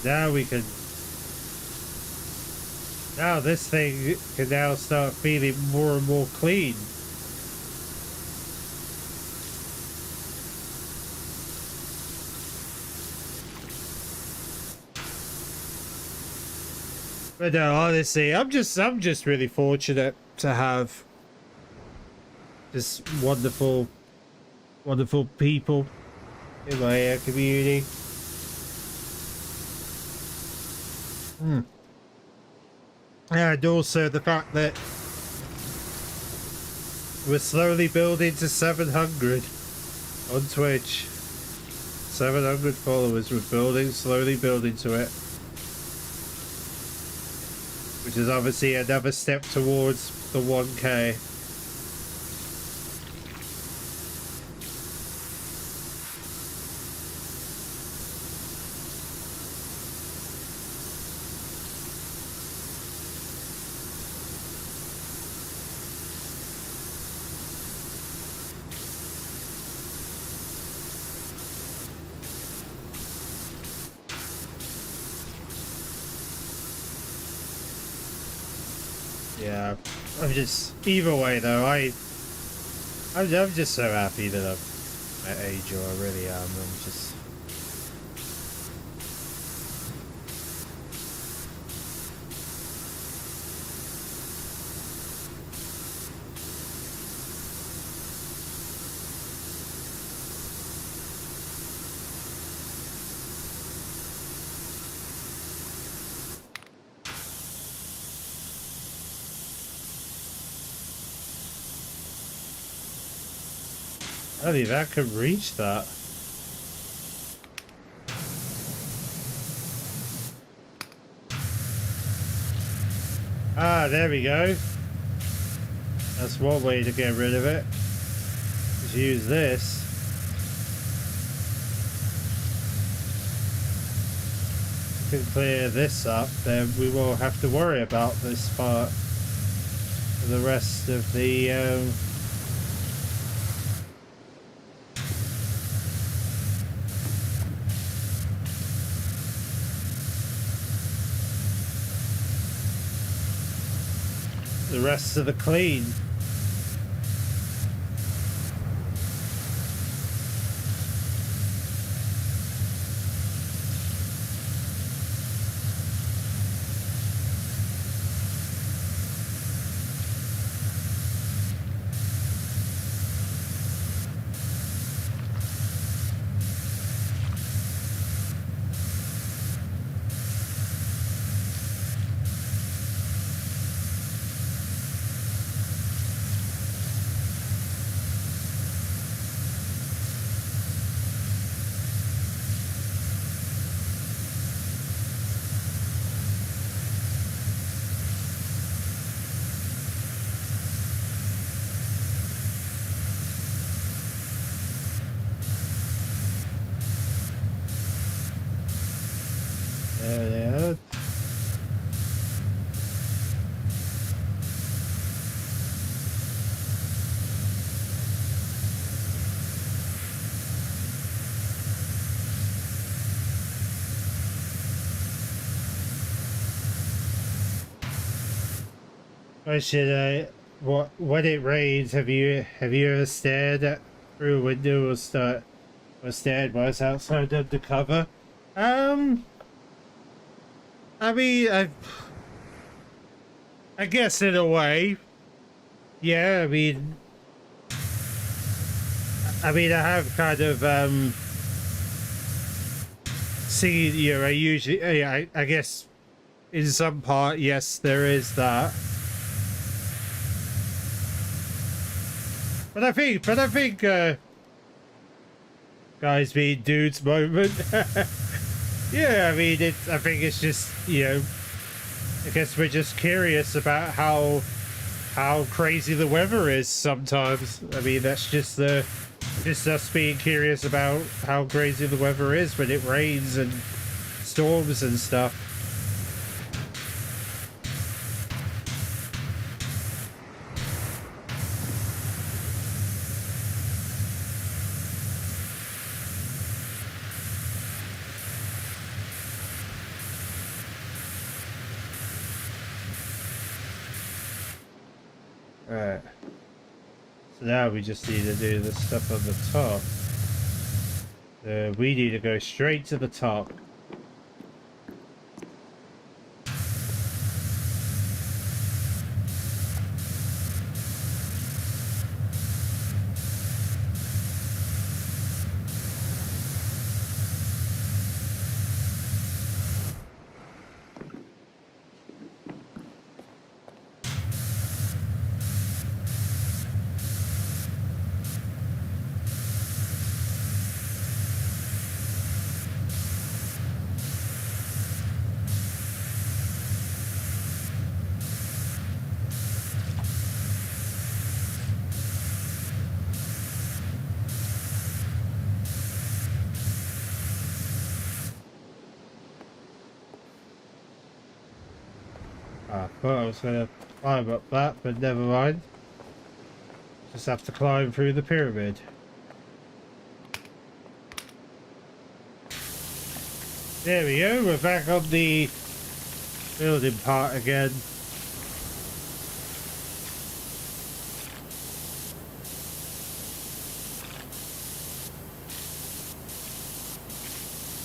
Now we can. Now this thing can now start feeling more and more clean. But no, honestly, I'm just really fortunate to have just wonderful people in my community. And also the fact that we're slowly building to 700 on Twitch. 700 followers. We're slowly building to it. Which is obviously another step towards the 1K. Yeah, I'm just, either way though, I'm just so happy that I'm at Angel. I really am. I'm just. I don't think that could reach that. Ah, there we go. That's one way to get rid of it. Just use this. We can clear this up, then we won't have to worry about this part for the rest of the rest of the clean. Yeah. Question: when it rains, have you ever stared at through a window or stared whilst outside under cover? I mean, I guess in a way, yeah. I mean, I have kind of seen. You know, I usually, yeah, I guess in some part, yes, there is that. But I think, guys being dudes moment. Yeah, I mean, I think it's just, you know, I guess we're just curious about how crazy the weather is sometimes. I mean, that's just us being curious about how crazy the weather is when it rains and storms and stuff. Right. So now we just need to do the stuff on the top. We need to go straight to the top. I thought I was going to climb up that, but never mind. Just have to climb through the pyramid. There we go, we're back on the building part again.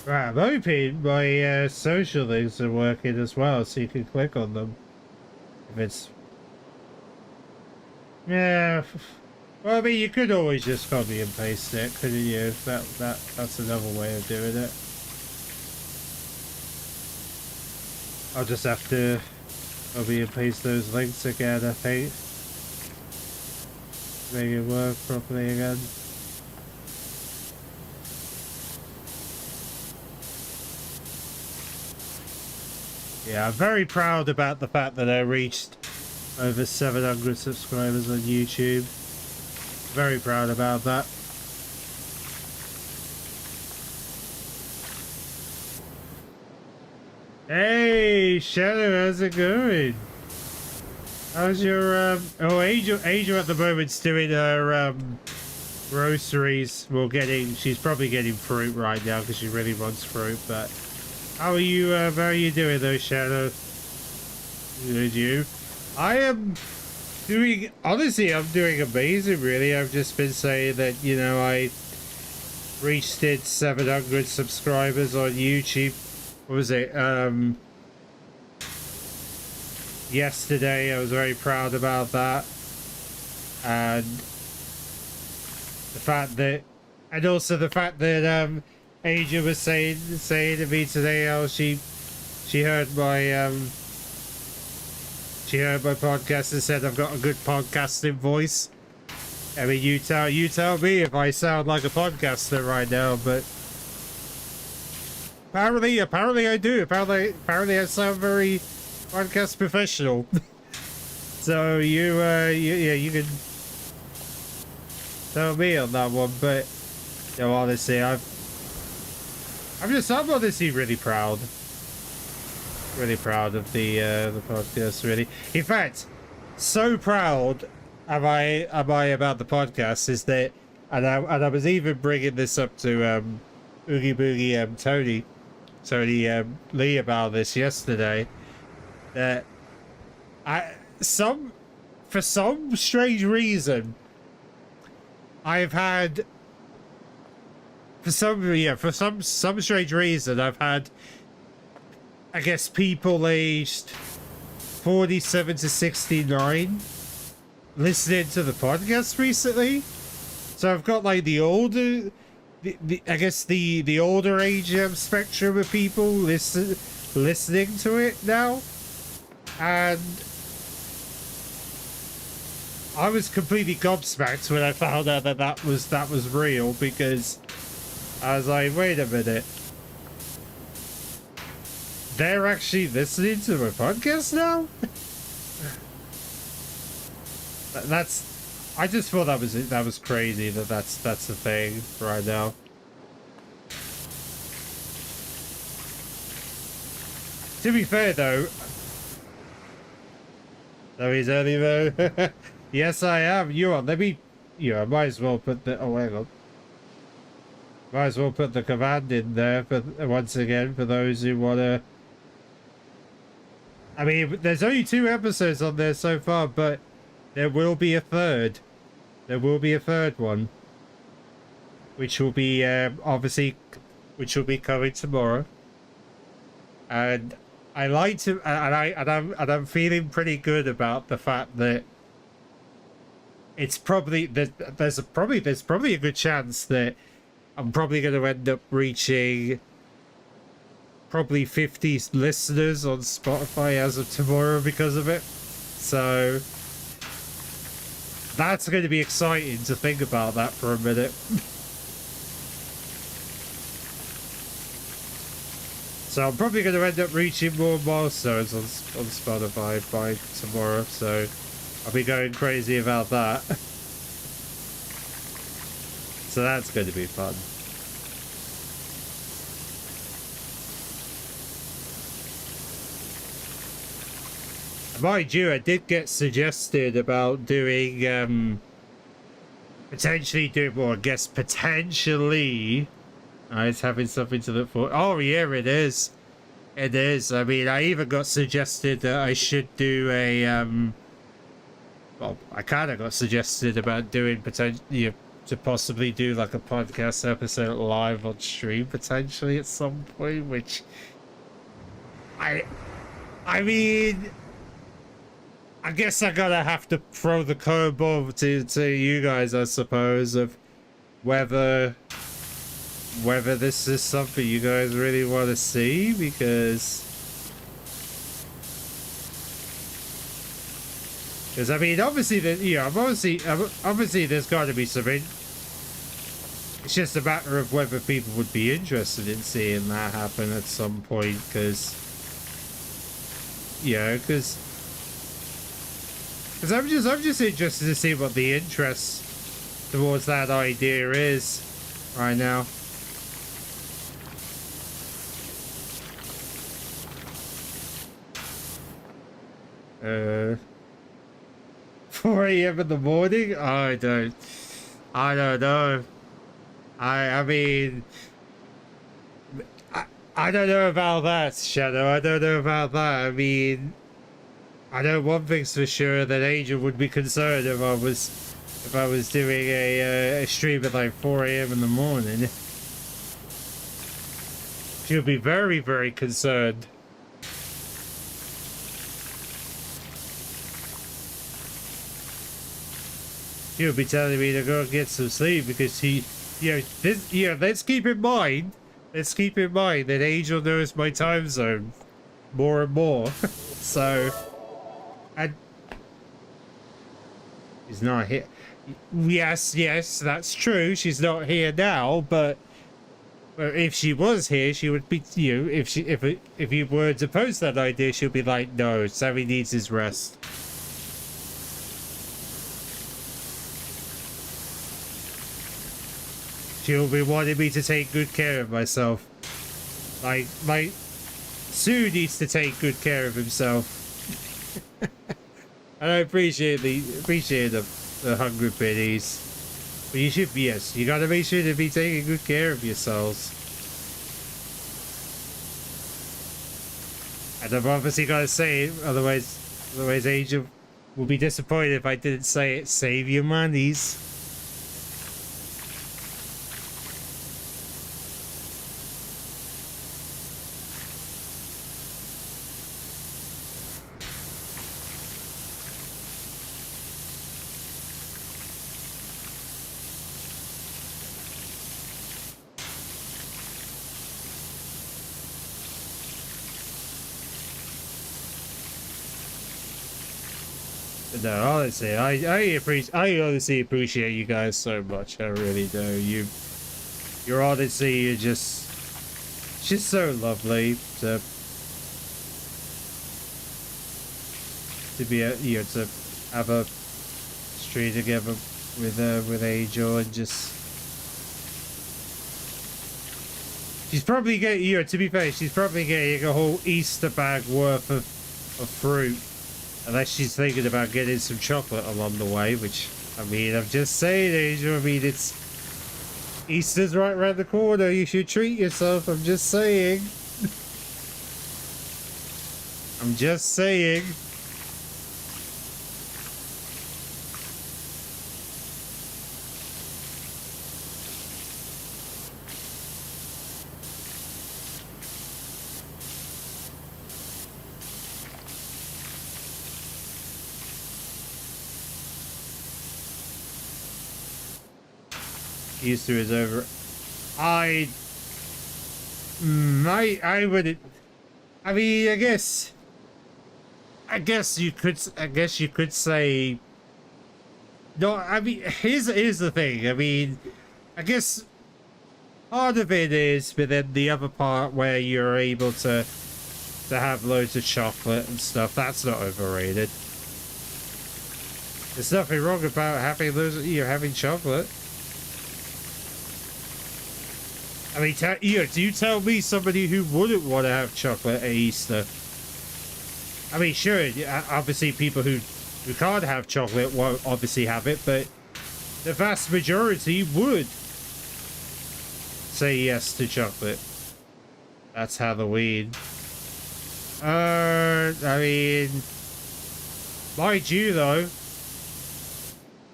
Right, I'm hoping my social links are working as well, so you can click on them. If it's... Yeah, well, I mean, you could always just copy and paste it, couldn't you? That's another way of doing it. I'll just have to copy and paste those links again, I think. Make it work properly again. Yeah, I'm very proud about the fact that I reached over 700 subscribers on YouTube. Very proud about that. Hey, Shadow, how's it going? How's your, oh, Angel at the moment's doing her, groceries. Well, she's probably getting fruit right now because she really wants fruit, but how are you doing though, Shadow? Good, you? I am doing, honestly, I'm doing amazing, really. I've just been saying that, you know, I reached 700 subscribers on YouTube. What was it? Yesterday. I was very proud about that. And the fact that, and also the fact that, Asia was saying to me today how she heard my podcast and said I've got a good podcasting voice. I mean, you tell me if I sound like a podcaster right now, but apparently I do. Apparently I sound very podcast professional. So you can tell me on that one, but you know, honestly, I'm honestly really proud of the podcast, really. In fact, so proud am I about the podcast is that, and I was even bringing this up to Oogie Boogie Tony Lee about this yesterday, that for some strange reason I've had. For some strange reason, I've had, I guess, people aged 47 to 69 listening to the podcast recently. So I've got like the older, I guess the older age spectrum of people listening to it now, and I was completely gobsmacked when I found out that was real, because I was like, wait a minute. They're actually listening to my podcast now? I just thought that was crazy that's the thing right now. To be fair though, so he's early though. Yes, I am. I might as well put the, oh, hang on. Might as well put the command in there for once again for those who want to. I mean, there's only 2 episodes on there so far, but there will be a third. There will be a third one, which will be obviously, which will be coming tomorrow. And I like to, and I'm feeling pretty good about the fact that it's probably there's probably a good chance that I'm probably going to end up reaching probably 50 listeners on Spotify as of tomorrow because of it. So that's going to be exciting to think about that for a minute. So I'm probably going to end up reaching more milestones on Spotify by tomorrow. So I'll be going crazy about that. So that's going to be fun. Mind you, I did get suggested about doing, potentially doing more. I guess potentially, it's having something to look for. Oh yeah, it is. It is. I mean, I even got suggested that I should do a, well, I kind of got suggested about doing potentially, to possibly do like a podcast episode live on stream potentially at some point, which I mean, I guess I gotta have to throw the curveball to you guys, I suppose, of whether this is something you guys really want to see, because I mean, obviously obviously there's got to be some. It's just a matter of whether people would be interested in seeing that happen at some point, because I'm just interested to see what the interest towards that idea is right now. Uh, 4 a.m. in the morning? I don't know. I mean, I don't know about that, Shadow. I don't know about that. I mean, I know one thing's for sure, that Angel would be concerned if I was doing a stream at like 4 a.m. in the morning. She would be very, very concerned. She would be telling me to go get some sleep, because let's keep in mind that Angel knows my time zone more and more. So, and she's not here. Yes, that's true. She's not here now, but if she was here, she would be. If you were to post that idea, she'll be like, "No, Sammy needs his rest." She'll be wanting me to take good care of myself. Like Sue needs to take good care of himself. And I appreciate the hungry biddies. But you should, yes, you gotta make sure to be taking good care of yourselves. And I've obviously gotta say it, otherwise Angel will be disappointed if I didn't say it. Save your monies. No, honestly, I honestly appreciate you guys so much. I really do. You're honestly, you're just so lovely to be to have a stream together with Angel, and just she's probably getting, to be fair, she's probably getting a whole Easter bag worth of fruit. Unless she's thinking about getting some chocolate along the way, which, I mean, I'm just saying, Angel, I mean, Easter's right around the corner, you should treat yourself, I'm just saying. I'm just saying. used to is over. I I wouldn't. I mean, I guess you could say. No, I mean, here's the thing. I mean, I guess part of it is, but then the other part where you're able to have loads of chocolate and stuff, that's not overrated. There's nothing wrong about having those, having chocolate. I mean, do you tell me somebody who wouldn't want to have chocolate at Easter? I mean, sure, obviously people who can't have chocolate won't obviously have it, but the vast majority would say yes to chocolate. That's Halloween. I mean, mind you though,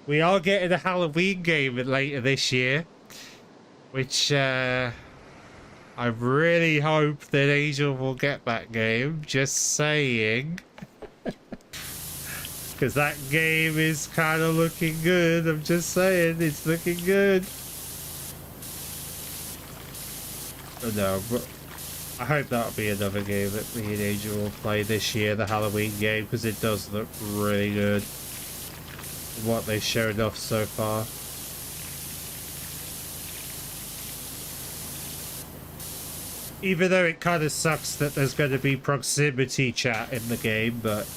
we are getting a Halloween game later this year, which I really hope that Angel will get that game. Just saying. Because that game is kind of looking good. I'm just saying, it's looking good. Oh, no, but I hope that'll be another game that me and Angel will play this year, the Halloween game, because it does look really good. What they showed off so far. Even though it kind of sucks that there's going to be proximity chat in the game, but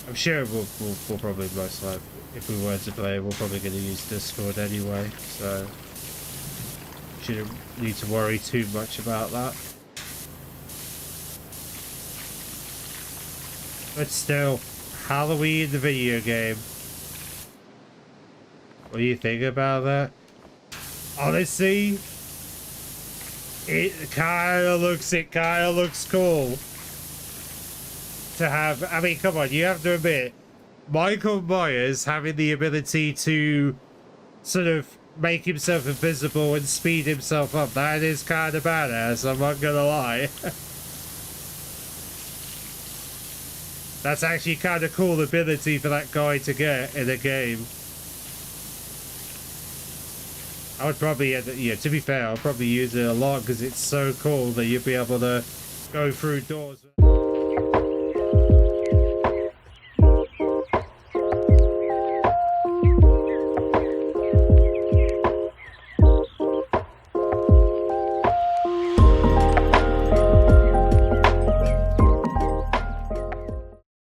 I'm sure we'll probably most likely, if we were to play, we're probably going to use Discord anyway, so shouldn't need to worry too much about that. But still, Halloween the video game. What do you think about that? Honestly, it kind of looks cool to have. I mean, come on, you have to admit, Michael Myers having the ability to sort of make himself invisible and speed himself up, that is kind of badass, I'm not gonna lie. That's actually kind of cool ability for that guy to get in a game. I would probably, to be fair, I'll probably use it a lot because it's so cool that you'd be able to go through doors.